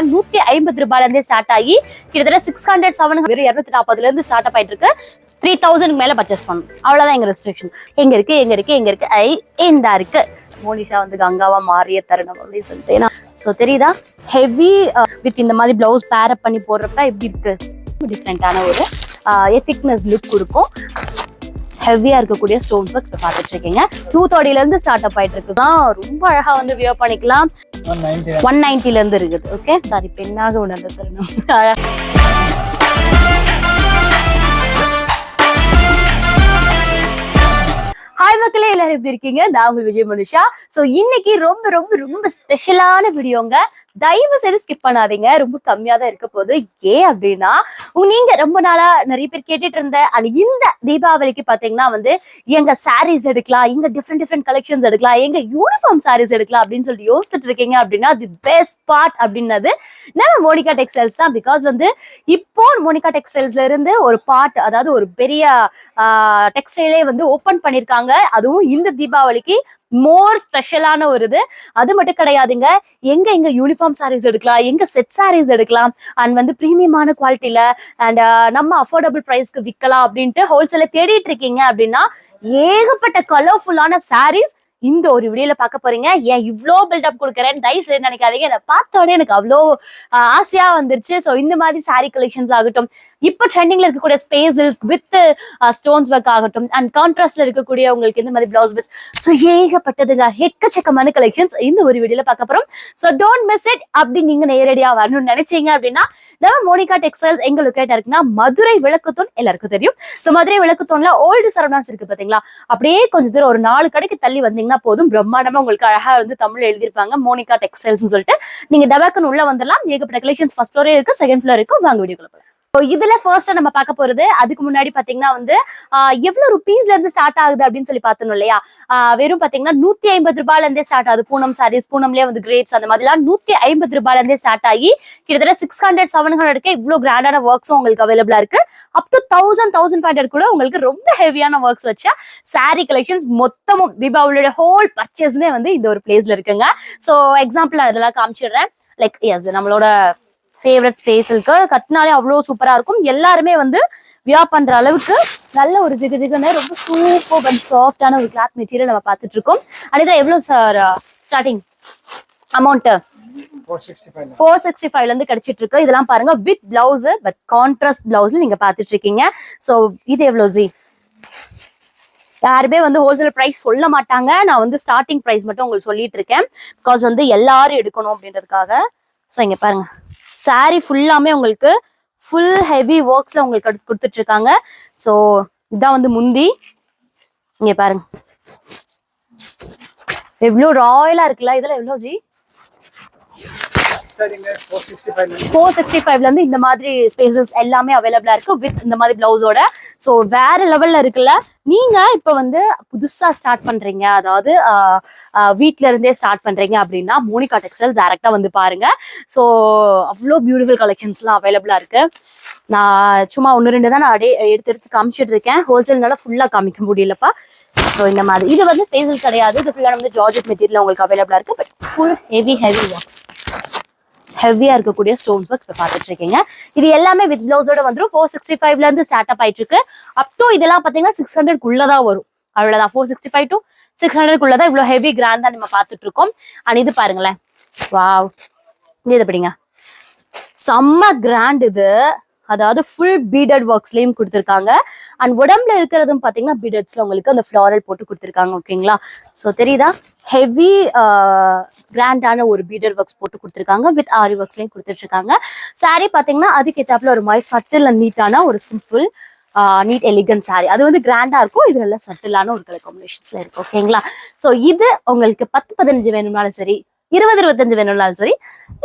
150 ரூபாயில இருந்தே ஸ்டார்ட் ஆகி கிட்டத்தட்ட 600 700 வெறும் 240 இருந்து ஸ்டார்ட் அப் ஆயிட்டு இருக்கு. 3000 மேல பர்ச்சேஸ் பண்ணணும், அவ்வளவுதான் எங்க ரெஸ்ட்ரிக்ஷன். எங்க இருக்கு இந்த இருக்கு. மோனிஷா வந்து கங்காவா மாறிய தருணம் அப்படின்னு சொல்லிட்டு சோ தெரியுதா, ஹெவி வித் இந்த மாதிரி பிளவுஸ் பேர் அப் பண்ணி போடுறப்ப எப்படி இருக்கு, டிஃப்ரெண்டான ஒரு எத்திக்னஸ் லுக் கொடுக்கும். ஹெவியா இருக்கக்கூடிய ஸ்டோன் ஒர்க் பார்த்துட்டு இருக்கீங்க. 230 இருந்து ஸ்டார்ட் அப் ஆயிட்டு இருக்குதான். ரொம்ப அழகா வந்து வியர் பண்ணிக்கலாம். 190 இருந்து இருக்குது. ஓகே சாரி, பெண்ணாக உணர்ந்த தருணம். ஹாய் மக்களே, எல்லாரும் எப்படி இருக்கீங்க? நான் உங்கள் விஜய் மனுஷா. ஸோ இன்னைக்கு ரொம்ப ரொம்ப ரொம்ப ஸ்பெஷலான வீடியோங்க. தயவு செய்து ஸ்கிப் பண்ணாதீங்க, ரொம்ப கம்மியா தான் இருக்க போகுது. ஏன் அப்படின்னா, நீங்க ரொம்ப நாளா நிறைய பேர் கேட்டுட்டு இருந்த இந்த தீபாவளிக்கு பாத்தீங்கன்னா வந்து எங்க சாரீஸ் எடுக்கலாம், எங்க டிஃப்ரெண்ட் கலெக்ஷன்ஸ் எடுக்கலாம், எங்க யூனிஃபார்ம் சாரீஸ் எடுக்கலாம் அப்படின்னு சொல்லிட்டு யோசிச்சுட்டு இருக்கீங்க அப்படின்னா தி பெஸ்ட் பார்ட் அப்படின்னது நம்ம மோனிகா டெக்ஸ்டைல்ஸ் தான். பிகாஸ் வந்து இப்போ மோனிகா டெக்ஸ்டைல்ஸ்ல இருந்து ஒரு பார்ட், அதாவது ஒரு பெரிய டெக்ஸ்டைலே வந்து ஓபன் பண்ணிருக்காங்க. அதுவும் இந்த தீபாவளிக்கு மோர் ஸ்பெஷலான ஒரு இது. அது மட்டும் கிடையாதுங்க, எங்க யூனிஃபார்ம் சாரீஸ் எடுக்கலாம், எங்க செட் சாரீஸ் எடுக்கலாம், அண்ட் வந்து பிரீமியமான குவாலிட்டியில அண்ட் நம்ம அஃபோர்டபுள் பிரைஸ்க்கு விற்கலாம் அப்படின்ட்டு ஹோல்சேல தேடிட்டு இருக்கீங்க அப்படின்னா ஏகப்பட்ட கலர்ஃபுல்லான சாரீஸ் இந்த ஒரு வீடியோல பார்க்க போறீங்க. ஏன் இவ்வளோ பில்டப் கொடுக்குறேன்னு தயவு செய்து நினைக்காதீங்க. என்னை பார்த்தோடனே எனக்கு அவ்வளோ ஆசையா வந்துருச்சு. ஸோ இந்த மாதிரி சாரீ கலெக்ஷன்ஸ் ஆகட்டும், இப்போ ட்ரெண்டிங்ல இருக்கக்கூடிய ஸ்பேஸில் வித் ஸ்டோன்ஸ் ஒர்க் ஆகட்டும், அண்ட் கான்ட்ராஸ்ட்ல இருக்கக்கூடிய உங்களுக்கு இந்த மாதிரி பிளவுஸ் பீஸ், ஸோ ஏகப்பட்டதுங்க, எக்கச்சக்கமான கலெக்ஷன்ஸ் இந்த ஒரு வீடியோல பார்க்க போறோம். So don't miss it. அப்படி நீங்க நேரடியா வரணும்னு நினைச்சீங்க அப்படின்னா நம்ம மோனிகா டெக்ஸ்டைல்ஸ் எங்க லொக்கேட் இருக்குன்னா மதுரை விளக்குத்தூண், எல்லாருக்கும் தெரியும். ஸோ மதுரை விளக்குத்தூண்ல ஓல்டு சரவணாஸ் இருக்கு பாத்தீங்களா, அப்படியே கொஞ்சம் தூரம் ஒரு 4 கடைக்கு தள்ளி வந்தீங்க போதும், பிரம்மாண்டமா உங்களுக்கு அழகா வந்து தமிழ் எழுதிருப்பாங்க மோனிகா டெக்ஸ்டைல்ஸ் சொல்லிட்டு. நீங்க டபாக்குன்னு உள்ள வந்துடலாம். ஏகப்பட்ட கலெக்ஷன்ஸ் ஃபர்ஸ்ட் ஃப்ளோரே இருக்கு, செகண்ட் ஃப்ளோர் இருக்கு. வாங்க வீடியோக்குள்ள போலாம். இதுல ஃபர்ஸ்ட் நம்ம பார்க்க போறது, அதுக்கு முன்னாடி பாத்தீங்கன்னா வந்து எவ்வளவு ருபீஸ்ல இருந்து ஸ்டார்ட் ஆகுது அப்படின்னு சொல்லி பார்த்தோம் இல்லையா. வெறும் பாத்தீங்கன்னா 150 ரூபாயில இருந்தே ஸ்டார்ட் ஆகுது. பூனம் சாரீஸ், பூனம்லயே வந்து கிரேப்ஸ் அந்த மாதிரிலாம் 150 ரூபாயில இருந்தே ஸ்டார்ட் ஆகி கிட்டத்தட்ட 600 700 இவ்வளவு கிராண்டான ஒர்க்ஸும் உங்களுக்கு அவைலபிளா இருக்கு. அப் டு 1000 1500 கூட உங்களுக்கு ரொம்ப ஹெவியான ஒர்க்ஸ் வச்சா சாரீ கலெக்ஷன்ஸ் மொத்தமும் தீபாவளியோட ஹோல் பர்ச்சேஸ்மே வந்து இந்த ஒரு பிளேஸ்ல இருக்குங்க. ஸோ எக்ஸாம்பிள் அதெல்லாம் காமிச்சிடுறேன். லைக் எஸ், நம்மளோட ஃபேவரட் ஸ்பேஸுக்கு கட்டினாலே அவ்வளோ சூப்பரா இருக்கும். எல்லாருமே வந்து வியர் பண்ற அளவுக்கு நல்ல ஒரு ஜிகுன்னு ரொம்ப சூப்பர் அண்ட் சாஃப்டான ஒரு கிளாத் மெட்டீரியல் நம்ம பார்த்துட்டு இருக்கோம். அதுதான் எவ்வளவு சார் ஸ்டார்டிங் அமௌண்ட்? 465 இருந்து கிடைச்சிட்டு இருக்கு. இதெல்லாம் பாருங்க வித் பிளவுஸ், பட் கான்ட்ராஸ்ட் பிளவுஸ்ல நீங்க பாத்துட்டு இருக்கீங்க. ஸோ இது எவ்வளவு ஜி? யாருமே வந்து ஹோல்சேல் பிரைஸ் சொல்ல மாட்டாங்க. நான் வந்து ஸ்டார்டிங் பிரைஸ் மட்டும் உங்களுக்கு சொல்லிட்டு இருக்கேன். பிகாஸ் வந்து எல்லாரும் எடுக்கணும் அப்படின்றதுக்காக. ஸோ இங்க பாருங்க, சாரி ஃபுல்லாமே உங்களுக்கு ஃபுல் ஹெவி ஒர்க்ஸ்ல உங்களுக்கு கொடுத்துட்டு இருக்காங்க. ஸோ இதான் வந்து முந்தி. இங்க பாருங்க எவ்வளோ ராயலா இருக்குல்ல. இதெல்லாம் எவ்வளோ ஜி? 465 இருந்து இந்த மாதிரி ஸ்பேசஸ் எல்லாமே அவைலபிளா இருக்கு வித் இந்த மாதிரி பிளவுஸோட. ஸோ வேற லெவல்ல இருக்குல்ல. நீங்க இப்ப வந்து புதுசா ஸ்டார்ட் பண்றீங்க, அதாவது வீட்ல இருந்தே ஸ்டார்ட் பண்றீங்க அப்படின்னா மோனிகா டெக்ஸ்டைல்ஸ் டைரக்டா வந்து பாருங்க. ஸோ அவ்வளோ பியூட்டிஃபுல் கலெக்ஷன்ஸ் எல்லாம் அவைலபிளா இருக்கு. நான் சும்மா 1 2 தான் நான் எடுத்து காமிச்சிட்டு இருக்கேன். ஹோல்சேல்னால ஃபுல்லா காமிக்க முடியலப்பா. ஸோ இந்த மாதிரி இது வந்து ஸ்பேசஸ் கிடையாது. இது ஃபுல்லா வந்து ஜார்ஜெட் மெட்டீரியல் உங்களுக்கு அவைலபிளா இருக்கு. பட் ஃபுல் ஹெவி ஒர்க்ஸ், ஹெவியா இருக்கக்கூடிய ஸ்டோன் ஒர்க் பார்த்துட்டு இருக்கீங்க. இது எல்லாமே வித் பிளவுஸோட வந்துடும். 465 இருந்து ஸ்டார்ட் அப் ஆயிட்டு இருக்கு. அப் டு இதெல்லாம் பாத்தீங்கன்னா 600 வரும். அவ்வளவுதான், 465 to 600 இவ்வளவு ஹெவி கிராண்டா நம்ம பார்த்துட்டு இருக்கோம். அண்ட் இது பாருங்களேன், வாவ், இது எப்படிங்க, செம்ம கிராண்ட் இது. அதாவது ஃபுல் பீடட் ஒர்க்ஸ்லயும் கொடுத்துருக்காங்க. அண்ட் உடம்புல இருக்கிறதும் பாத்தீங்கன்னா பீடட்ஸ்ல உங்களுக்கு அந்த ஃபிளாரல் போட்டு கொடுத்துருக்காங்க. ஓகேங்களா? ஸோ தெரியுதா, ஹெவி கிராண்டான ஒரு பீடட் ஒர்க்ஸ் போட்டு கொடுத்துருக்காங்க. வித் ஆரி ஒர்க்ஸ்லயும் கொடுத்துட்டு இருக்காங்க. சாரி பாத்தீங்கன்னா அதுக்கு ஏத்தாப்புல ஒரு மாதிரி சட்டில் அண்ட் நீட்டான ஒரு சிம்பிள் நீட் எலிகன்ட் சாரி. அது வந்து கிராண்டா இருக்கும். இது நல்லா சட்டிலான ஒரு கலர் காம்பினேஷன்ஸ்ல இருக்கு. ஓகேங்களா? ஸோ இது உங்களுக்கு 10 15 வேணும்னாலும் சரி, 20 25 வேணும்னாலும் சரி,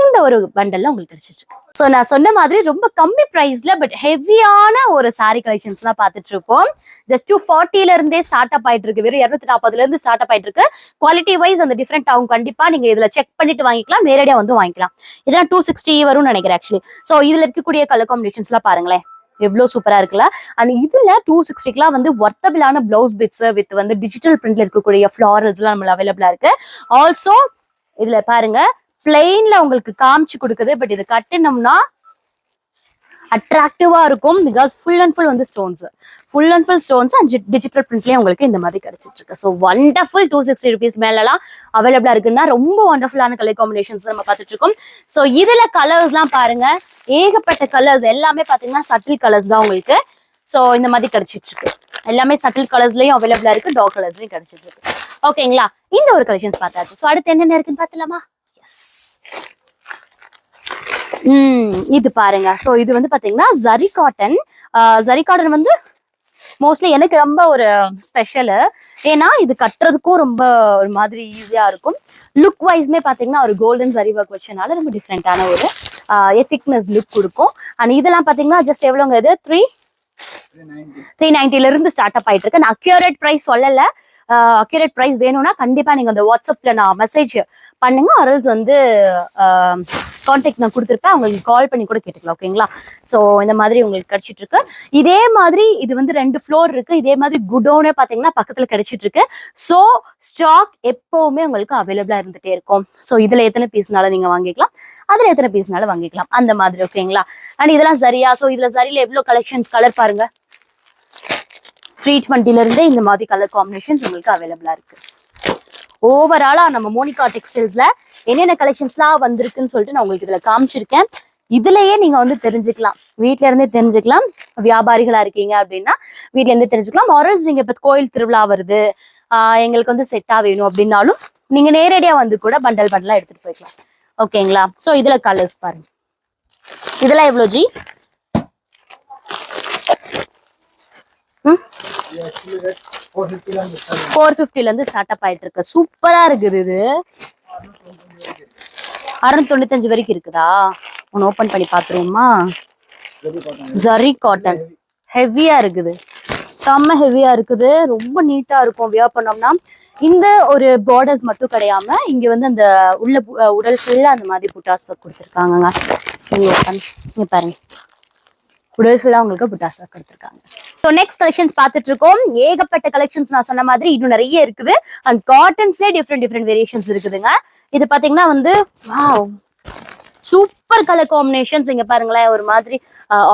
இந்த ஒரு பண்டல்ல உங்களுக்கு கிடைச்சிட்டு. ஸோ நான் சொன்ன மாதிரி ரொம்ப கம்மி பிரைஸ்ல பட் ஹெவியான ஒரு சாரி கலெக்ஷன்ஸ் எல்லாம் பார்த்துட்டு இருக்கோம். ஜஸ்ட் 240 இருந்தே ஸ்டார்ட் அப் ஆயிட்டு இருக்கு. வெறும் 240 இருந்து ஸ்டார்ட் அப் ஆயிட்டு இருக்கு. குவாலிட்டி வைஸ் அந்த டிஃப்ரெண்ட் ஆகும். கண்டிப்பா நீங்க இதுல செக் பண்ணிட்டு வாங்கிக்கலாம், நேரடியா வந்து வாங்கிக்கலாம். இதெல்லாம் 260 வரும்னு நினைக்கிறேன் ஆக்சுவலி. ஸோ இதுல இருக்கக்கூடிய கலர் காம்பினேஷன்ஸ் எல்லாம் பாருங்களேன், எவ்வளவு சூப்பரா இருக்குல்ல. அண்ட் இதுல 260 வந்து ஒர்த்தபிளான பிளவுஸ் பிட்ஸ் வித் வந்து டிஜிட்டல் பிரிண்ட்ல இருக்கக்கூடிய ஃபிளாரல்ஸ் எல்லாம் நம்மள அவைலபிளா இருக்கு. ஆல்சோ இதுல பாருங்க பிளெயின்ல உங்களுக்கு காமிச்சு கொடுக்குது. பட் இது கட்டினோம்னா அட்ராக்டிவா இருக்கும். பிகாஸ் ஃபுல் அண்ட் ஃபுல் வந்து stones, full and full stones and digital பிரிண்ட்லயே உங்களுக்கு இந்த மாதிரி கிடைச்சிட்டு இருக்கு. ஸோ வண்டர்ஃபுல் 260 rupees மேலாம் அவைலபிளா இருக்குன்னா ரொம்ப வண்டர்ஃபுல்லான கலர் காம்பினேஷன்ஸ் நம்ம பார்த்துட்டு இருக்கோம். ஸோ இதுல கலர்ஸ்லாம் பாருங்க, ஏகப்பட்ட கலர்ஸ், எல்லாமே பாத்தீங்கன்னா சட்டில் கலர்ஸ் தான் உங்களுக்கு. ஸோ இந்த மாதிரி கிடைச்சிட்டு இருக்கு. எல்லாமே சட்டில் கலர்ஸ்லயும் அவைலபிளா இருக்கு, டார்க் கலர்ஸ்லயும் கிடைச்சிட்டு இருக்கு. ஓகேங்களா, இந்த ஒரு கலெக்ஷன்ஸ் பார்த்தாச்சு. ஸோ அடுத்து என்னென்ன இருக்குன்னு பார்த்துலாமா? எஸ், இது பாருங்க. ஸோ இது வந்து பாத்தீங்கன்னா ஜரி காட்டன். ஜரி காட்டன் வந்து மோஸ்ட்லி எனக்கு ரொம்ப ஒரு ஸ்பெஷலு. ஏன்னா இது கட்டுறதுக்கும் ரொம்ப ஒரு மாதிரி ஈஸியா இருக்கும். லுக் வைஸ்மே பாத்தீங்கன்னா ஒரு கோல்டன் ஜரி ஒர்க் வச்சனால ரொம்ப டிஃப்ரெண்டான ஒரு திக்னஸ் லுக் கொடுக்கும். அண்ட் இதெல்லாம் பாத்தீங்கன்னா ஜஸ்ட் எவ்வளோங்க, இது 390 இருந்து ஸ்டார்ட் அப் ஆயிட்டு இருக்கு. நான் அக்யூரேட் ப்ரைஸ் சொல்லல. அக்யூரேட் ப்ரைஸ் வேணும்னா கண்டிப்பா நீங்க அந்த வாட்ஸ்அப்ல நான் மெசேஜ் பண்ணுங்க, அரல்ஸ் வந்து கான்டாக்ட் நான் கொடுத்துருப்பேன், உங்களுக்கு கால் பண்ணி கூட கேட்டுக்கலாம். ஓகேங்களா, ஸோ இந்த மாதிரி உங்களுக்கு கிடைச்சிட்டு இருக்கு. இதே மாதிரி இது வந்து 2 ஃப்ளோர் இருக்கு. இதே மாதிரி குடோனே பாத்தீங்கன்னா பக்கத்துல கிடைச்சிட்டு இருக்கு. ஸோ ஸ்டாக் எப்பவுமே உங்களுக்கு அவைலபிளா இருந்துட்டே இருக்கும். ஸோ இதுல எத்தனை பீஸ்னாலும் நீங்க வாங்கிக்கலாம், அதுல எத்தனை பீஸ்னாலும் வாங்கிக்கலாம், அந்த மாதிரி. ஓகேங்களா, அண்ட் இதெல்லாம் சரியா. ஸோ இதுல சரியில எவ்வளவு கலெக்ஷன்ஸ், கலர் பாருங்க, 320 இருந்தே இந்த மாதிரி கலர் காம்பினேஷன்ஸ் உங்களுக்கு அவைலபிளா இருக்கு. ஓவராலா நம்ம மோனிகா டெக்ஸ்டைல்ஸ்ல என்னென்ன கலெக்ஷன்ஸ்லாம் வந்திருக்குன்னு சொல்லிட்டு நான் உங்களுக்கு இதுல காமிச்சிருக்கேன். இதுலயே நீங்க வந்து தெரிஞ்சுக்கலாம், வீட்ல இருந்தே தெரிஞ்சுக்கலாம். வியாபாரிகளா இருக்கீங்க அப்படின்னா வீட்ல இருந்தே தெரிஞ்சுக்கலாம். மாரல்ஸ் நீங்க இப்ப கோயில் திருவிழா வருது, எங்களுக்கு வந்து செட்டா வேணும் அப்படின்னாலும் நீங்க நேரடியா வந்து கூட பண்டல் பண்டலா எடுத்துட்டு போய்க்கலாம். ஓகேங்களா, சோ இதுல கலர்ஸ் பாருங்க. இதெல்லாம் எவ்வளவு ஜி? 450 இருந்து ஸ்டார்ட் அப் ஆயிட்டு இருக்கு. சூப்பரா இருக்குது. இது 695 வரைக்கும் இருக்குதா? ஒன்னு ஓபன் பண்ணி பாத்துருவோமா? ஜரி காட்டன் ஹெவியா இருக்குது, செம்ம ஹெவியா இருக்குது. ரொம்ப நீட்டா இருக்கும் வியர் பண்ணோம்னா. இந்த ஒரு பார்டர்ஸ் மட்டும் கிடையாம இங்க வந்து அந்த உள்ள உடல் ஃபுல்லா அந்த மாதிரி புட்டாஸ் கொடுத்துருக்காங்க. இங்க பாருங்க, உடல் ஃபுல்லா உங்களுக்கு புட்டாஸ் கொடுத்துருக்காங்க. ஸோ நெக்ஸ்ட் கலெக்ஷன்ஸ் பார்த்துட்டு இருக்கோம். ஏகப்பட்ட கலெக்ஷன்ஸ் நான் சொன்ன மாதிரி இன்னும் நிறைய இருக்குது. அண்ட் காட்டன்ஸ்லேயே டிஃப்ரெண்ட் வேரியேஷன்ஸ் இருக்குதுங்க. இது பாத்தீங்கன்னா வந்து வாவ், சூப்பர் கலர் காம்பினேஷன்ஸ். இங்க பாருங்களேன், ஒரு மாதிரி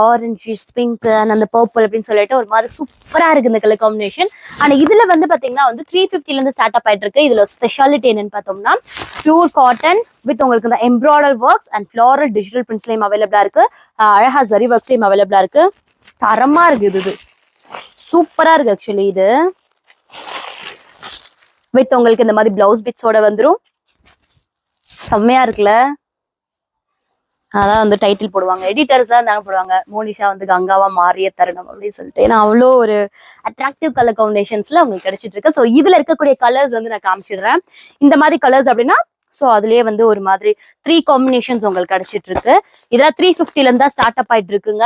ஆரஞ்சு, பிங்க் அண்ட் அந்த பர்பிள் அப்படின்னு சொல்லிட்டு ஒரு மாதிரி சூப்பரா இருக்கு இந்த கலர் காம்பினேஷன். ஆனா இதுல வந்து பாத்தீங்கன்னா வந்து 350 இருந்து ஸ்டார்ட் அப் ஆயிட்டு இருக்கு. இதுல ஸ்பெஷாலிட்டி என்னன்னு பார்த்தோம்னா பியூர் காட்டன் வித் உங்களுக்கு இந்த embroider works and floral digital பிரிண்ட்ஸ்லயும் அவைலபிளா இருக்கு. அழகா ஜரி ஒர்க்ஸ்லயும் அவைலபிளா இருக்கு. தரமா இருக்கு, இது சூப்பரா இருக்கு. ஆக்சுவலி இது வித் உங்களுக்கு இந்த மாதிரி பிளவுஸ் பிட்ஸோட வந்துரும். செம்மையா இருக்குல்ல. அதான் வந்து டைட்டில் போடுவாங்க, எடிட்டர்ஸ் தான் தானே போடுவாங்க, மோனிஷா வந்து கங்காவா மாறிய தருணம் அப்படின்னு சொல்லிட்டு. ஏன்னா அவ்வளோ ஒரு அட்ராக்டிவ் கலர் காம்பினேஷன்ஸ்ல உங்களுக்கு கிடைச்சிட்டு இருக்கு. ஸோ இதுல இருக்கக்கூடிய கலர்ஸ் வந்து நான் காமிச்சிடுறேன். இந்த மாதிரி கலர்ஸ் அப்படின்னா ஸோ அதுலயே வந்து ஒரு மாதிரி 3 காம்பினேஷன்ஸ் உங்களுக்கு கிடைச்சிட்டு இருக்கு. இதெல்லாம் 350 இருந்து தான் ஸ்டார்ட் அப் ஆயிட்டு இருக்குங்க.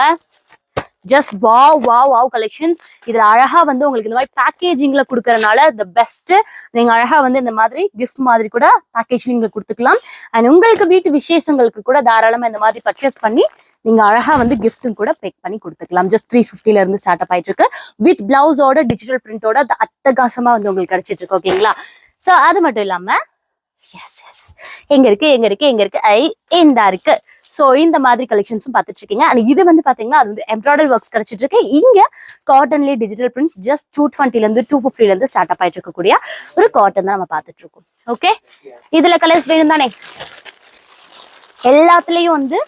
Just wow wow wow collections. இதுல அழகா வந்து உங்களுக்கு இந்த மாதிரி பேக்கேஜிங்ல கொடுக்கறதுனால த பெஸ்ட். நீங்க அழகா வந்து இந்த மாதிரி கிஃப்ட் மாதிரி கூட பேக்கேஜிங்ல கொடுத்துக்கலாம். அண்ட் உங்களுக்கு வீட்டு விசேஷங்களுக்கு கூட தாராளமா இந்த மாதிரி பர்ச்சேஸ் பண்ணி நீங்க அழகா வந்து கிஃப்ட்டும் கூட பேக் பண்ணி கொடுத்துக்கலாம். ஜஸ்ட் 350 இருந்து ஸ்டார்ட் அப் ஆயிட்டு இருக்கு. வித் பிளவுஸோட டிஜிட்டல் பிரிண்டோட அட்டகாசமா வந்து உங்களுக்கு கிடைச்சிட்டு இருக்கு. ஓகேங்களா, சோ அது மட்டும் இல்லாம எங்க இருக்கு இந்த இருக்கு. ஸோ இந்த மாதிரி கலெக்ஷன்ஸும் பார்த்துட்டு இருக்கீங்க. அண்ட் இது வந்து பாத்தீங்கன்னா அது வந்து எம்ப்ராய்டரி ஒர்க்ஸ் கிடைச்சிட்டு இருக்கு. இங்க காட்டன்லேயே டிஜிட்டல் பிரிண்ட்ஸ் ஜஸ்ட் 220 இருந்து 250 இருந்து ஸ்டார்ட் அப் ஆயிட்டு இருக்கக்கூடிய ஒரு காட்டன் தான் நம்ம பார்த்துட்டு இருக்கோம். ஓகே, இதுல கலர்ஸ் வேணும் தானே? எல்லாத்துலயும் வந்து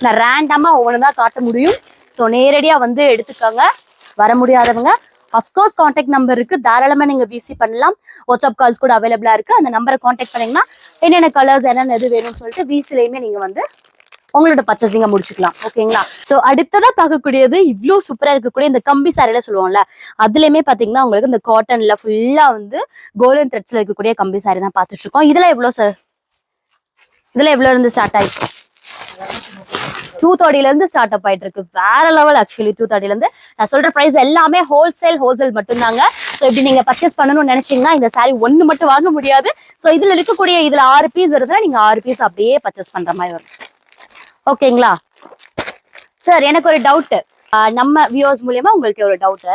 நான் ரேண்டமா ஒவ்வொன்றுதான் காட்ட முடியும். ஸோ நேரடியா வந்து எடுத்துக்கோங்க. வர முடியாதவங்க அஃப்கோர்ஸ் கான்டாக்ட் நம்பர் இருக்கு, தாராளமா நீங்க விசி பண்ணலாம். வாட்ஸ்அப் கால்ஸ் கூட அவைலபிளா இருக்கு. அந்த நம்பரை கான்டாக்ட் பண்ணீங்கன்னா என்னென்ன கலர்ஸ் என்னென்ன எது வேணும்னு சொல்லிட்டு விசிலையுமே நீங்க வந்து உங்களோட பர்ச்சேசிங்க முடிச்சுக்கலாம். ஓகேங்களா, சோ அடுத்ததா பார்க்கக்கூடியது இவ்வளோ சூப்பரா இருக்கக்கூடிய இந்த கம்பி சாரில சொல்லுவோம்ல, அதுலயுமே பாத்தீங்கன்னா உங்களுக்கு இந்த காட்டன்ல ஃபுல்லா வந்து கோல்டன் த்ரெட்ஸ்ல இருக்கக்கூடிய கம்பி சாரி தான் பார்த்துட்டு இருக்கோம். இதெல்லாம் எவ்வளோ சார்? இதெல்லாம் எவ்வளோ இருந்து ஸ்டார்ட் ஆயிடுச்சு? 230 இருந்து ஸ்டார்ட் அப் ஆயிட்டு இருக்கு. வேற லெவல். ஆக்சுவலி 230 இருந்து நான் சொல்ற பிரைஸ் எல்லாமே ஹோல்சேல் மட்டும் தாங்க. ஸோ இப்படி நீங்க பர்ச்சேஸ் பண்ணணும்னு நினைச்சீங்கன்னா இந்த சாரி ஒண்ணு மட்டும் வாங்க முடியாது. ஸோ இதுல இருக்கக்கூடிய இதுல 6 பீஸ் வருதுன்னா நீங்க 6 பீஸ் அப்படியே பர்ச்சேஸ் பண்ற மாதிரி வரும். ஓகேங்களா சார், எனக்கு ஒரு டவுட், நம்ம வியூவர்ஸ் மூலியமா உங்களுக்கு ஒரு டவுட்.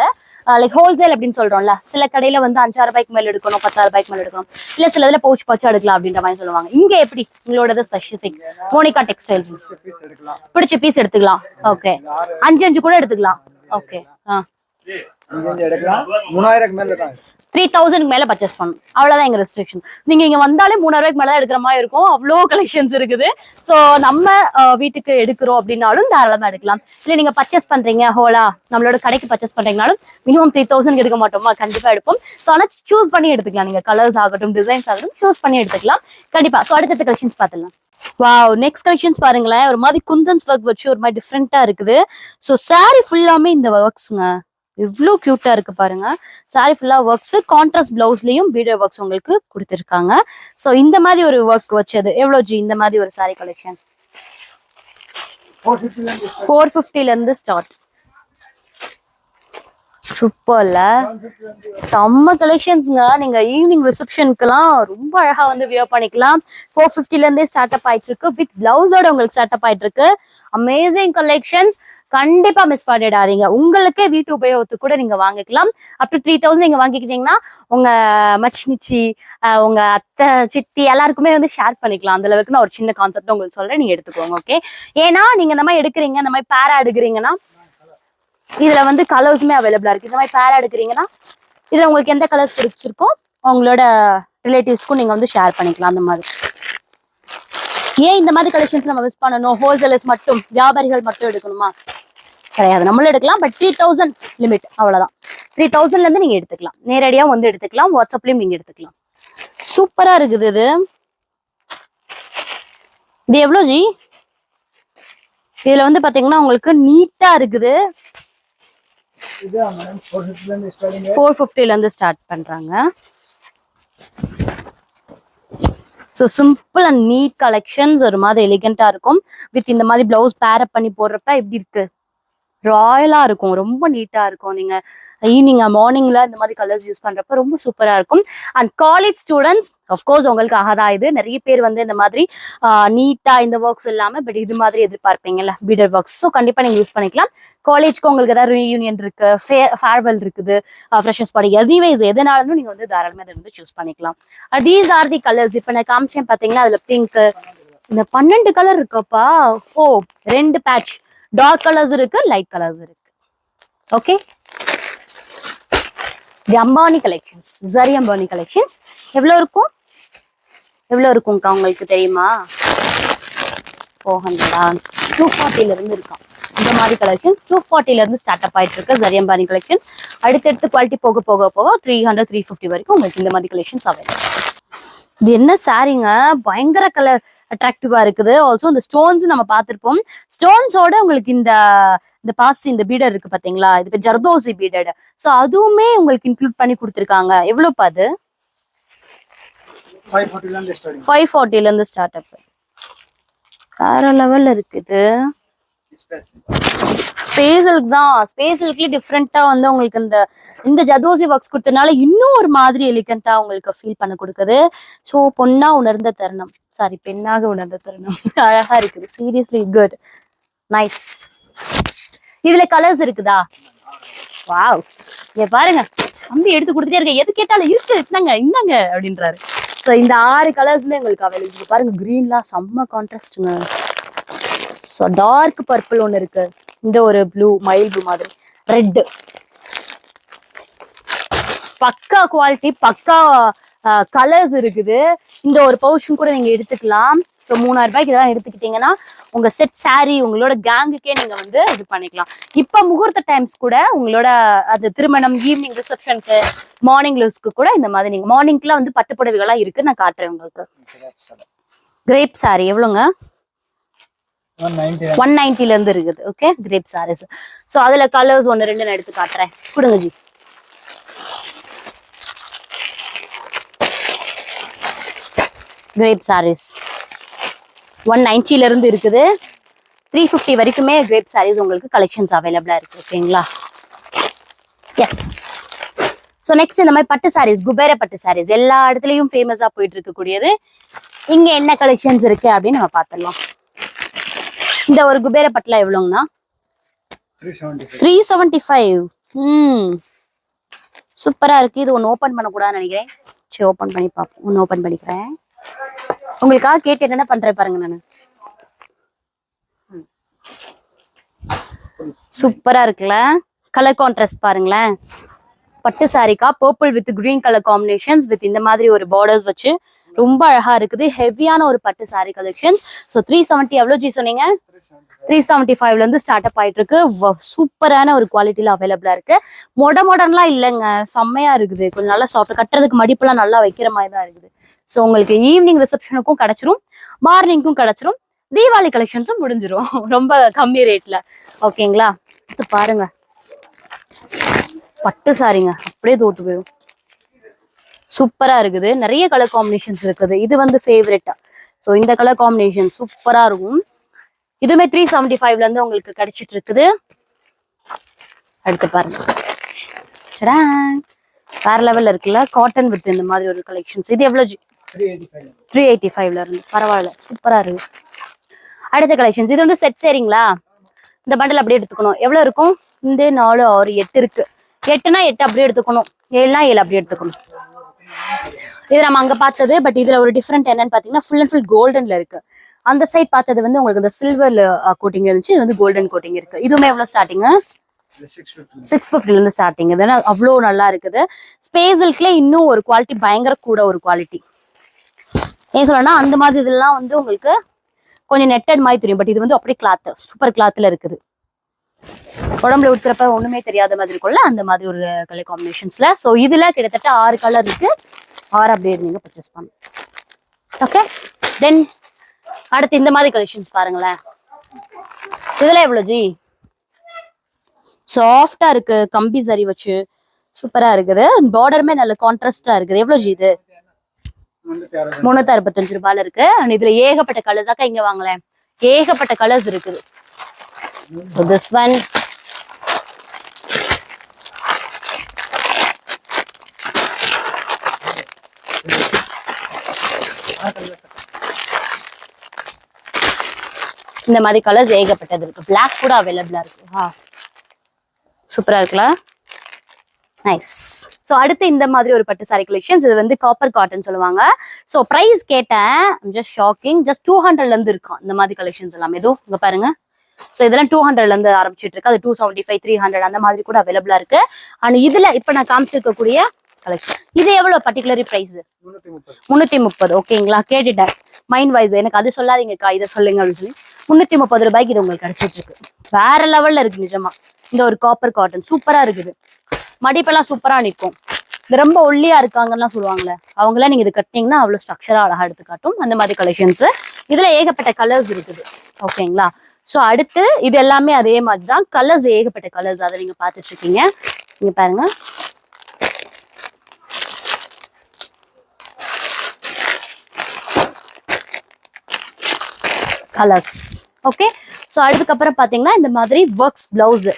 லைக் ஹோல்சேல் அப்படின்னு சொல்றோம்ல, சில கடையில வந்து 5,000 ரூபாய்க்கு மேல எடுக்கணும், 10,000 ரூபாய்க்கு மேல எடுக்கணும், இல்ல சில இதுல பவுச் பச்சா எடுக்கலாம் அப்படின்ற மாதிரி சொல்லுவாங்க. இங்க எப்படி உங்களோட ஸ்பெசிபிக்? மோனிகா டெக்ஸ்டைல்ஸ் பிடிச்ச பீஸ் எடுத்துக்கலாம். ஓகே, 5 கூட எடுத்துக்கலாம். ஓகே, 3,000 மேல பர்ச்சேஸ் பண்ணணும், அவ்வளவுதான் எங்க ரெஸ்ட்ரிக்ஷன். நீங்க இங்க வந்தாலே 3,000 ரூபாய்க்கு மேல எடுக்கிற மாதிரி இருக்கும், அவ்வளோ கலெக்ஷன்ஸ் இருக்குது. சோ நம்ம வீட்டுக்கு எடுக்கிறோம் அப்படின்னாலும் தாராளமா எடுக்கலாம். இல்ல நீங்க பர்ச்சேஸ் பண்றீங்க ஹோலா நம்மளோட கடைக்கு பர்ச்சேஸ் பண்றீங்கனாலும் மினிமம் 3,000 எடுக்க மாட்டோமா, கண்டிப்பா எடுப்போம். ஸோ ஆனா சூஸ் பண்ணி எடுத்துக்கலாம், நீங்க கலர்ஸ் ஆகட்டும் டிசைன்ஸ் ஆகட்டும் சூஸ் பண்ணி எடுத்துக்கலாம் கண்டிப்பா. ஸோ அடுத்த கலெக்ஷன்ஸ் பார்த்துக்கலாம். வாவ், நெக்ஸ்ட் கலெக்ஷன்ஸ் பாருங்களேன். ஒரு மாதிரி குந்தன்ஸ் ஒர்க் வச்சு ஒரு மாதிரி டிஃப்ரெண்டா இருக்குது. ஸோ சாரி ஃபுல்லாமே இந்த ஒர்க்ஸ்ங்க, இவ்வளோ கியூட்டா இருக்கு பாருங்க. சாரி ஃபுல்லா ஒர்க்ஸ், கான்ட்ராஸ்ட் பிளவுஸ்லயும் பீடர் ஒர்க்ஸ் உங்களுக்கு கொடுத்துருக்காங்க. ஸோ இந்த மாதிரி ஒரு ஒர்க் வச்சது எவ்வளோ ஜி? இந்த மாதிரி ஒரு சாரி கலெக்ஷன் 450 இருந்து ஸ்டார்ட். சூப்பர்ல, செம்ம கலெக்ஷன்ஸ்ங்க. நீங்க ஈவினிங் ரிசப்ஷனுக்குலாம் ரொம்ப அழகா வந்து வியர் பண்ணிக்கலாம். 450 இருந்தே ஸ்டார்ட் அப் ஆயிட்டு இருக்கு, வித் பிளவுஸோட உங்களுக்கு ஸ்டார்ட் அப் ஆயிட்டு இருக்கு. அமேசிங் கலெக்ஷன்ஸ், கண்டிப்பா மிஸ் பண்ணிடாதீங்க. உங்களுக்கே வீட்டு உபயோகத்துக்கு கூட நீங்க வாங்கிக்கலாம். அப் டு 3,000 நீங்க வாங்கிக்கிட்டீங்கன்னா உங்க மச்சினிச்சி, உங்க அத்தை, சித்தி எல்லாருக்குமே வந்து ஷேர் பண்ணிக்கலாம். அந்த அளவுக்கு நான் ஒரு சின்ன கான்செப்ட் உங்களுக்கு சொல்றேன், நீங்க எடுத்துக்கோங்க. ஓகே, ஏன்னா நீங்க இந்த மாதிரி எடுக்கிறீங்க, இந்த மாதிரி பேரா எடுக்கிறீங்கன்னா இதுல வந்து கலர்ஸுமே அவைலபிளா இருக்கு. இந்த மாதிரி பேரா எடுக்கிறீங்கன்னா இதுல உங்களுக்கு எந்த கலர்ஸ் பிடிச்சிருக்கோ உங்களோட ரிலேட்டிவ்ஸ்க்கும் நீங்க வந்து ஷேர் பண்ணிக்கலாம். அந்த மாதிரி ஏன் இந்த மாதிரி கலெக்ஷன்ஸ் நம்ம மிஸ் பண்ணணும்? ஹோல்சேலர்ஸ் மட்டும், வியாபாரிகள் மட்டும் எடுக்கணுமா? கிடையாது, நம்மளும் எடுக்கலாம். பட் 3,000 லிமிட், அவ்வளவுதான். 3,000ல இருந்து நீங்க எடுத்துக்கலாம், நேரடியா வந்து எடுத்துக்கலாம், வாட்ஸ்அப்லயும் நீங்க எடுத்துக்கலாம். சூப்பரா இருக்குது இது. இது எவ்வளோ ஜி? இதுல வந்து பாத்தீங்கன்னா உங்களுக்கு நீட்டா இருக்குது. 450ல இருந்து ஸ்டார்ட் பண்றாங்க. So simple and neat collections, ஒரு மாதிரி எலிகண்டா இருக்கும். வித் இந்த மாதிரி பிளவுஸ் பேரப் பண்ணி போடுறப்ப எப்படி இருக்கு, ராயலா இருக்கும், ரொம்ப நீட்டா இருக்கும். நீங்க ஈவினிங் மார்னிங்ல இந்த மாதிரி கலர்ஸ் யூஸ் பண்றப்ப ரொம்ப சூப்பரா இருக்கும். அண்ட் காலேஜ் ஸ்டூடெண்ட்ஸ் அஃப்கோர்ஸ் உங்களுக்காக தான் இது. நிறைய பேர் வந்து இந்த மாதிரி நீட்டா இந்த ஒர்க்ஸ் இல்லாம பட் இது மாதிரி எதிர்பார்ப்பீங்கல்ல, பீடர் ஒர்க்ஸ். ஸோ கண்டிப்பா நீங்க யூஸ் பண்ணிக்கலாம். காலேஜ்க்கு உங்களுக்கு ஏதாவது ரீயூனியன் இருக்கு, ஃபேர்வெல் இருக்குது, ஃப்ரெஷர்ஸ் பார்ட்டி, எனிவேஸ் எதுனாலும் நீங்க வந்து தாராளமாக இதை வந்து சூஸ் பண்ணிக்கலாம். These are the colours. இப்போ நான் காமிச்சேன் பாத்தீங்கன்னா அதுல பிங்க், இந்த 12 கலர் இருக்குப்பா. ஓ, 2 பேட்ச் டார்க் கலர்ஸ் இருக்கு, லைட் கலர்ஸ் இருக்கு. ஓகே, தி அம்பானி கலெக்ஷன்ஸ், ஜரி அம்பானி கலெக்ஷன்ஸ். எவ்வளோ இருக்கும், எவ்வளோ இருக்கும்க்கா உங்களுக்கு தெரியுமா? 400, 240ல இருந்து இருக்கான். இந்த மாதிரி கலெக்ஷன்ஸ் 240ல இருந்து ஸ்டார்ட் அப் ஆயிட்டு இருக்கு ஜரி அம்பானி கலெக்ஷன்ஸ். அடுத்தடுத்து குவாலிட்டி போக போக போக 300, 350 வரைக்கும் உங்களுக்கு இந்த மாதிரி கலெக்ஷன்ஸ் அவைலபிள். இது என்ன சாரீங்க, பயங்கர கலர் அட்ராக்டிவா இருக்குது. ஆல்சோ இந்த ஸ்டோன்ஸ் நம்ம பார்த்திருப்போம். ஸ்டோன்ஸோட உங்களுக்கு இந்த பாசி, இந்த பீடர் இருக்கு பாத்தீங்களா, இது ஜர்தோசி பீடர். சோ அதுவுமே உங்களுக்கு இன்க்ளூட் பண்ணி கொடுத்துருக்காங்க. எவ்வளவு அது? 540ல இருந்து ஸ்டார்ட் அப். வேற லெவல்ல இருக்குது. ஸ்பேஸலுக்கு தான், ஸ்பேஸலுக்குலயே டிஃப்ரெண்டா வந்து உங்களுக்கு இந்த ஜதோசி ஒர்க்ஸ் கொடுத்ததுனால இன்னும் ஒரு மாதிரி எலிகண்டா உங்களுக்கு ஃபீல் பண்ண கொடுக்குது. ஸோ பொண்ணா உணர்ந்த தருணம், சாரி பெண்ணாக உணர்ந்த தருணம். அழகா இருக்குது, சீரியஸ்லி குட், நைஸ். இதுல கலர்ஸ் இருக்குதா? வாவ், இங்க பாருங்க, தம்பி எடுத்து கொடுத்துட்டே இருக்க, எது கேட்டாலும் இருக்கு இந்தாங்க இந்தாங்க அப்படின்றாரு. ஸோ இந்த 6 கலர்ஸ்ல உங்களுக்கு அவைலபிள். பாருங்க, கிரீன்லாம் செம்ம கான்ட்ராஸ்டுங்க. ஸோ டார்க் பர்பிள் ஒன்று இருக்கு, இந்த ஒரு ப்ளூ, மைல் ப்ளூ மாதிரி, ரெட், பக்கா குவாலிட்டி, பக்கா கலர்ஸ் இருக்குது. இந்த ஒரு பவுச்சும் கூட நீங்க எடுத்துக்கலாம். ஸோ 3000 ரூபாய்க்கு இதெல்லாம் எடுத்துக்கிட்டீங்கன்னா உங்க செட் சாரி உங்களோட கேங்குக்கே நீங்க வந்து இது பண்ணிக்கலாம். இப்ப முகூர்த்த டைம்ஸ் கூட உங்களோட அது திருமணம், ஈவினிங் ரிசப்ஷனுக்கு, மார்னிங் லுஸ்க்கு கூட இந்த மாதிரி நீங்க மார்னிங்க்குலாம் வந்து பட்டுப்புடவைகள்லாம் இருக்கு, நான் காட்டுறேன் உங்களுக்கு. கிரேப் சாரி எவ்வளோங்க? 190ல இருந்து இருக்குது. Okay, crepe saris. ஸோ அதுல கலர்ஸ் 1, 2 நான் எடுத்து காட்டுறேன். கொடுங்க ஜி. கிரேப் சாரீஸ் 190ல இருந்து இருக்குது, 350 வரைக்குமே கிரேப் சாரீஸ் உங்களுக்கு கலெக்ஷன்ஸ் அவைலபிளா இருக்கு. ஓகேங்களா? எஸ். ஸோ நெக்ஸ்ட் இந்த மாதிரி பட்டு சாரீஸ், குபேர பட்டு சாரீஸ் எல்லா இடத்துலயும் ஃபேமஸா போயிட்டு இருக்கக்கூடியது. இங்க என்ன கலெக்ஷன்ஸ் இருக்கு அப்படின்னு நம்ம பார்த்துடலாம். இந்த ஒரு குபேர பட்டுல எவ்வளோங்கண்ணா? 375. சூப்பரா இருக்கு. இது ஒன்னு ஓபன் பண்ண கூடாதுன்னு நினைக்கிறேன். சரி ஓபன் பண்ணி பார்ப்போம். ஒன்னு ஓபன் பண்ணிக்கிறேன். உங்களுக்காக கேட்டு என்ன பண்றேன் பாருங்க. நானு சூப்பரா இருக்குல்ல. கலர் கான்ட்ராஸ்ட் பாருங்களேன். பட்டு சாரிக்கா purple with green colour combinations with இந்த மாதிரி ஒரு பார்டர்ஸ் வச்சு ரொம்ப அழகா இருக்குது. ஹெவியான ஒரு பட்டு சாரி கலெக்ஷன்ஸ். ஸோ 370 எவ்வளோ ஜி சொன்னீங்க? 375ல இருந்து ஸ்டார்ட் அப் ஆயிட்டு இருக்கு. சூப்பரான ஒரு குவாலிட்டியில அவைலபிளா இருக்கு. மாடர்ன்லாம் இல்லைங்க, செம்மையா இருக்குது. கொஞ்சம் நல்லா சாஃப்ட், கட்டுறதுக்கு மடிப்பெல்லாம் நல்லா வைக்கிற மாதிரி தான் இருக்குது. ஸோ உங்களுக்கு ஈவினிங் ரிசப்ஷனுக்கும் கிடைச்சிரும், மார்னிங்க்கும் கிடைச்சிரும், தீபாவளி கலெக்ஷன்ஸும் முடிஞ்சிரும் ரொம்ப கம்மி ரேட்ல. ஓகேங்களா? இது பாருங்க, பட்டு சாரிங்க, அப்படியே தோத்து போயிடும். சூப்பரா இருக்குது. நிறைய கலர் காம்பினேஷன்ஸ் இருக்குது. இது வந்து ஃபேவரட். ஸோ இந்த கலர் காம்பினேஷன் சூப்பரா இருக்கும். இதுவுமே 375ல இருந்து உங்களுக்கு கிடைச்சிட்டு இருக்குது. அடுத்து பாருங்க, வேற லெவல்ல இருக்குல்ல. காட்டன் வித் இந்த மாதிரி ஒரு கலெக்ஷன்ஸ். இது எவ்வளவு? 385ல இருந்து. பரவாயில்ல, சூப்பரா இருக்கு. அடுத்த கலெக்ஷன்ஸ். இது வந்து செட் சரிங்களா? இந்த பண்டல் அப்படியே எடுத்துக்கணும். எவ்வளவு இருக்கும்? இந்த 4 6 8 இருக்கு. 8னா 8 அப்படியே எடுத்துக்கணும், 7னா 7 அப்படியே எடுத்துக்கணும். இது நம்ம அங்க பார்த்தது. பட் இதுல ஒரு டிஃபரெண்ட் என்னன்னு பாத்தீங்கன்னா ஃபுல் அண்ட் ஃபுல் கோல்டன்ல இருக்கு. அந்த சைட் பார்த்தது வந்து உங்களுக்கு இந்த சில்வர் கோட்டிங் இருந்துச்சு. இது வந்து கோல்டன் கோட்டிங் இருக்கு. இதுவுமே எவ்வளவு ஸ்டார்டிங்? 650ல இருந்து ஸ்டார்டிங். இதுனா அவ்வளோ நல்லா இருக்குது. ஸ்பேஸல்குல இன்னும் ஒரு குவாலிட்டி பயங்கர கூட ஒரு குவாலிட்டி. ஏன் சொல்லணும்னா அந்த மாதிரி இதெல்லாம் வந்து உங்களுக்கு கொஞ்சம் நெட்டட் மாதிரி தெரியும். பட் இது வந்து அப்படியே கிளாத், சூப்பர் கிளாத்ல இருக்குது. உடம்புல ஊத்துறப்ப ஒண்ணுமே தெரியாத மாதிரி இருக்கும்ல, அந்த மாதிரி ஒரு கலர் காம்பினேஷன்ஸ்ல. ஸோ இதுல கிட்டத்தட்ட 6 கலர் இருக்கு. 6 அப்படியே நீங்க பர்ச்சேஸ் பண்ணணும். ஓகே, தென் அடுத்து இந்த மாதிரி கலெக்ஷன்ஸ் பாருங்களேன். இதுல எவ்வளவு ஜி? சாஃப்டா இருக்கு, கம்பி சரி வச்சு சூப்பரா இருக்குது. பார்டருமே நல்ல கான்ட்ராஸ்டா இருக்குது. எவ்வளவு ஜி இது? 365 ரூபாயில இருக்கு. இதுல ஏகப்பட்ட கலர்ஸ். அக்கா இங்க வாங்கலேன், ஏகப்பட்ட கலர்ஸ் இருக்குது. So this one, இந்த மாதிரி கலர்ஸ் ஏகப்பட்டது இருக்கு. பிளாக் கூட அவைலபிளா இருக்கு. சூப்பரா இருக்குல்ல, நைஸ். ஸோ அடுத்து இந்த மாதிரி ஒரு பட்டு சாரி கலெக்ஷன்ஸ். இது வந்து காப்பர் காட்டன் சொல்லுவாங்க. ஸோ ப்ரைஸ் கேட்டேன், ஜஸ்ட் ஷாக்கிங். ஜஸ்ட் 200ல இருந்து இருக்கும் இந்த மாதிரி கலெக்ஷன்ஸ் எல்லாம். ஏதோ இங்க பாருங்க. ஸோ இதெல்லாம் 200ல இருந்து ஆரம்பிச்சிட்டு இருக்கு. அது 275 300 அந்த மாதிரி கூட அவைலபிளா இருக்கு. அண்ட் இதுல இப்ப நான் காமிச்சிருக்கக்கூடிய கலெக்ஷன் இது எவ்வளவு பர்டிகுலரி பிரைஸ்? 330. ஓகேங்களா? கேட்டுட்டேன் மைண்ட் வைஸ், எனக்கு அது சொல்லாதீங்கக்கா, இதை சொல்லுங்க அப்படின்னு சொல்லி 330 ரூபாய்க்கு இது உங்களுக்கு கிடைச்சிட்டு இருக்கு. வேற லெவல்ல இருக்கு நிஜமா. இந்த ஒரு காப்பர் காட்டன் சூப்பரா இருக்குது. மடிப்பெல்லாம் சூப்பரா நிற்கும். இது ரொம்ப ஒல்லியா இருக்காங்கன்னு சொல்லுவாங்களே, அவங்களாம் நீங்க இது கட்டினீங்கன்னா அவ்வளவு ஸ்ட்ரக்சரா அழகா எடுத்து காட்டும். அந்த மாதிரி கலெக்ஷன்ஸ். இதுல ஏகப்பட்ட கலர்ஸ் இருக்குது. ஓகேங்களா? ஸோ அடுத்து இது எல்லாமே அதே மாதிரி தான். கலர்ஸ் ஏகப்பட்ட கலர்ஸ், அதை நீங்க பார்த்துட்டு இருக்கீங்க. நீங்க பாருங்க, கலர்ஸ். ஓகே, ஸோ அதுக்கப்புறம் பாத்தீங்கன்னா இந்த மாதிரி ஒர்க்ஸ் பிளவுஸ்.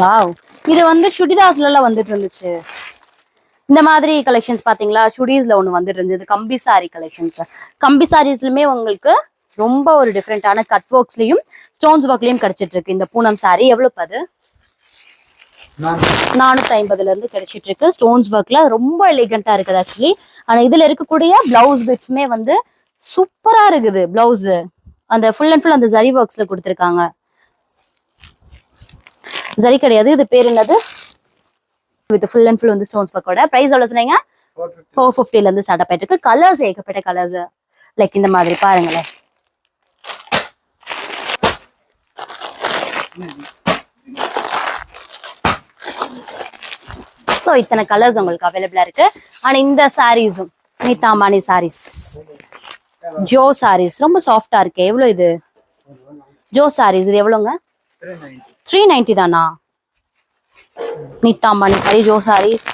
வாவ், இது வந்து சுடிதாஸ்ல எல்லாம் வந்துட்டு இருந்துச்சு. இந்த மாதிரி கலெக்ஷன்ஸ் பாத்தீங்களா? சுடிஸ்ல ஒண்ணு வந்துட்டு இருந்துச்சு. கம்பி சாரி கலெக்ஷன்ஸ். கம்பி சாரீஸ்லுமே உங்களுக்கு ரொம்ப ஒரு டிஃப்ரெண்டான கட் ஒர்க்ஸ்லயும் ஸ்டோன்ஸ் ஒர்க்லயும் கிடைச்சிட்டு இருக்கு. இந்த பூனம் சாரி எவ்வளவு? அது 450ல இருந்து கிடைச்சிட்டு இருக்கு. ஸ்டோன்ஸ் ஒர்க்ல ரொம்ப எலிகண்டா இருக்குது ஆக்சுவலி. ஆனா இதுல இருக்கக்கூடிய பிளவுஸ் பிட்ஸ்மே வந்து சூப்பரா இருக்குது. பிளவுஸ் அந்த ஃபுல் அண்ட் ஃபுல் அந்த ஜரி ஒர்க்ஸ்ல கொடுத்துருக்காங்க. ஜரி கிடையாது, இது பேர் என்னது? வித் ஃபுல் அண்ட் ஃபுல் வந்து ஸ்டோன்ஸ் ஒர்க்கோட. பிரைஸ் எவ்வளவு சொன்னீங்க? 450ல இருந்து ஸ்டார்ட் ஆயிட்டு இருக்கு. கலர்ஸ் ஏகப்பட்ட கலர்ஸ். லைக் இந்த மாதிரி பாருங்களேன். ஸோ இத்தனை கலர்ஸ் உங்களுக்கு அவைலபிளா இருக்கு. ஆனா இந்த சாரீஸும் நீத்தாம்பானி சாரீஸ், ஜோ சாரீஸ் ரொம்ப சாஃப்டா இருக்கு. எவ்வளவு இது? ஜோ சாரீஸ் இது எவ்வளோங்க? 390 தானா? நீத்தாம்பானி சாரி, ஜோ சாரீஸ்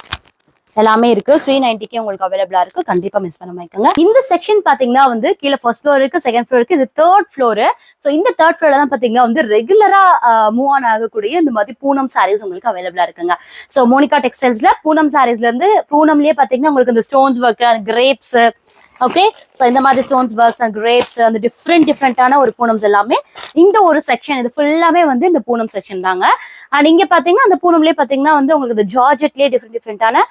எல்லாமே இருக்கு. 390க்கு உங்களுக்கு அவைலபிளா இருக்கு. கண்டிப்பா மிஸ் பண்ண மாட்டீங்க. இந்த செக்ஷன் பாத்தீங்கன்னா வந்து கீழே ஃபர்ஸ்ட் ஃப்ளோர் இருக்கு, செகண்ட் ஃப்ளோர் இருக்கு, இது தேர்ட் ஃப்ளோர். ஸோ இந்த தேர்ட் ஃப்ளோர்ல தான் பாத்தீங்கன்னா வந்து ரெகுலரா மூவ் ஆன் ஆகக்கூடிய இந்த மாதிரி பூனம் சாரீஸ் உங்களுக்கு அவைலபிளா இருக்குங்க. ஸோ மோனிகா டெக்ஸ்டைல்ஸ்ல பூனம் சாரீஸ்ல இருந்து பூனம்லயே பாத்தீங்கன்னா உங்களுக்கு இந்த stones work, grapes, okay. So இந்த மாதிரி ஸ்டோன்ஸ் ஒர்க்ஸ் அண்ட் கிரேப்ஸ் அந்த டிஃப்ரெண்டான ஒரு பூனம்ஸ் எல்லாமே இந்த ஒரு செக்ஷன், இது ஃபுல்லாமே வந்து இந்த பூனம் செக்ஷன் தாங்க. அண்ட் இங்க பாத்தீங்கன்னா அந்த பூனம்லயே பாத்தீங்கன்னா வந்து உங்களுக்கு இந்த ஜார்ஜெட்லயே டிஃப்ரெண்டான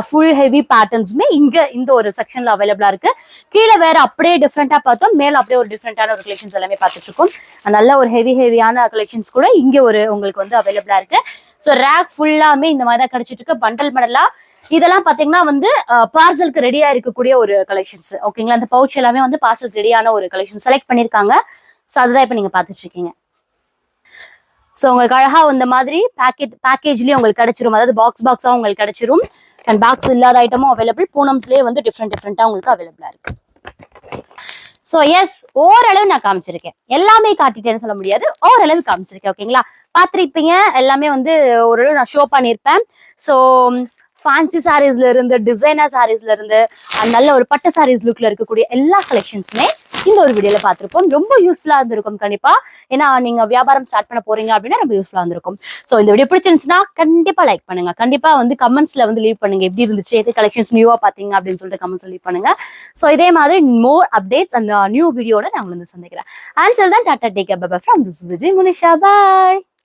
ஃபுல் ஹெவி பேட்டர்ன்ஸுமே இங்க இந்த ஒரு செக்ஷன்ல அவைலபிளா இருக்கு. கீழே வேற அப்படியே டிஃப்ரெண்டா பார்த்தோம், மேல அப்படியே ஒரு டிஃப்ரெண்டான ஒரு கலெக்ஷன்ஸ் எல்லாமே பார்த்துட்டு இருக்கோம். நல்ல ஒரு ஹெவியான கலெக்ஷன்ஸ் கூட இங்க ஒரு உங்களுக்கு வந்து அவைலபிளா இருக்கு. ஸோ ரேக் ஃபுல்லாமே இந்த மாதிரி தான் கிடைச்சிட்டு இருக்கு, பண்டல் பண்டலா. இதெல்லாம் பாத்தீங்கன்னா வந்து பார்சலுக்கு ரெடியா இருக்கக்கூடிய ஒரு கலெக்ஷன்ஸ். ஓகேங்களா, அந்த பவுச் எல்லாமே வந்து பார்சலுக்கு ரெடியான ஒரு கலெக்ஷன் செலக்ட் பண்ணிருக்காங்க. ஸோ அதுதான் இப்ப நீங்க பாத்துட்டு இருக்கீங்க. ஸோ உங்களுக்கு அழகா இந்த மாதிரி பேக்கேஜ்லயே உங்களுக்கு கிடைச்சிரும், அதாவது பாக்ஸா உங்களுக்கு கிடைச்சிரும். அண்ட் பாக்ஸ் இல்லாத ஐட்டமும் அவைலபிள், பூனம்ஸ்லயே வந்து டிஃப்ரெண்டா உங்களுக்கு அவைலபிளா இருக்கு. ஸோ எஸ், ஓரளவு நான் காமிச்சிருக்கேன், எல்லாமே காட்டிட்டேன்னு சொல்ல முடியாது, ஓரளவு காமிச்சிருக்கேன். ஓகேங்களா, பார்த்துருப்பீங்க, எல்லாமே வந்து ஓரளவு நான் ஷோ பண்ணியிருப்பேன். ஸோ ஃபேன்சி சாரீஸ்ல இருந்து டிசைனர் சாரீஸ்ல இருந்து நல்ல ஒரு பட்டு சாரீஸ் லுக்ல இருக்கக்கூடிய எல்லா கலெக்ஷன்ஸுமே இந்த ஒரு வீடியோல பார்த்திருப்போம். ரொம்ப யூஸ்ஃபுல்லா இருந்திருக்கும் கண்டிப்பா. ஏன்னா நீங்க வியாபாரம் ஸ்டார்ட் பண்ண போறீங்க அப்படின்னா ரொம்ப யூஸ்ஃபுல்லா இருந்திருக்கும். ஸோ இந்த வீடியோ பிடிச்சிருந்துச்சுன்னா கண்டிப்பா லைக் பண்ணுங்க, கண்டிப்பா வந்து கமெண்ட்ஸ்ல வந்து லீவ் பண்ணுங்க, எப்படி இருந்துச்சு, எது கலெக்ஷன்ஸ் நியூவா பாத்தீங்க அப்படின்னு சொல்லிட்டு கமெண்ட்ஸ் லீவ் பண்ணுங்க. ஸோ இதே மாதிரி மோர் அப்டேட்ஸ் அண்ட் நியூ வீடியோட நான் வந்து சந்திக்கிறேன். Until then, Tata, take care, bye bye from this is Vijay Manisha. Bye.